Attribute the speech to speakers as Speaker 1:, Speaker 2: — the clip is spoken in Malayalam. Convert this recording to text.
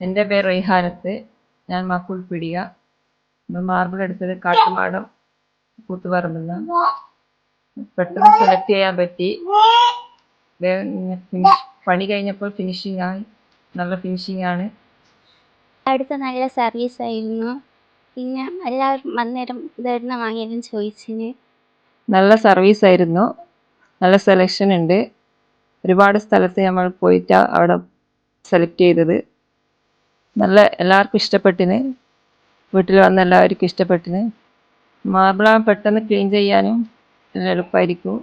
Speaker 1: എൻ്റെ പേര് റെയ്ഹാനത്ത്. ഞാൻ മക്കുൾപ്പിടിയ. മാർബിൾ എടുത്തത് കാട്ടുമാടം കൂത്തുപറമ്പ്. പെട്ടെന്ന് സെലക്ട് ചെയ്യാൻ പറ്റി. പണി കഴിഞ്ഞപ്പോൾ ഫിനിഷിംഗ് ആയി. നല്ല ഫിനിഷിംഗ് ആണ്.
Speaker 2: അടുത്ത നല്ല സർവീസ് ആയിരുന്നു. പിന്നെ എല്ലാവരും അന്നേരം ഇതെവിടുന്ന വാങ്ങിയതെന്ന് ചോദിച്ചിന്.
Speaker 1: നല്ല സർവീസ് ആയിരുന്നു. നല്ല സെലക്ഷൻ ഉണ്ട്. ഒരുപാട് സ്ഥലത്ത് നമ്മൾ പോയിട്ടാണ് അവിടെ സെലക്ട് ചെയ്തത്. നല്ല എല്ലാവർക്കും ഇഷ്ടപ്പെട്ടിന്. വീട്ടിൽ വന്ന എല്ലാവർക്കും ഇഷ്ടപ്പെട്ടിന്. മാർബിളാകുമ്പോൾ പെട്ടെന്ന് ക്ലീൻ ചെയ്യാനും എളുപ്പമായിരിക്കും.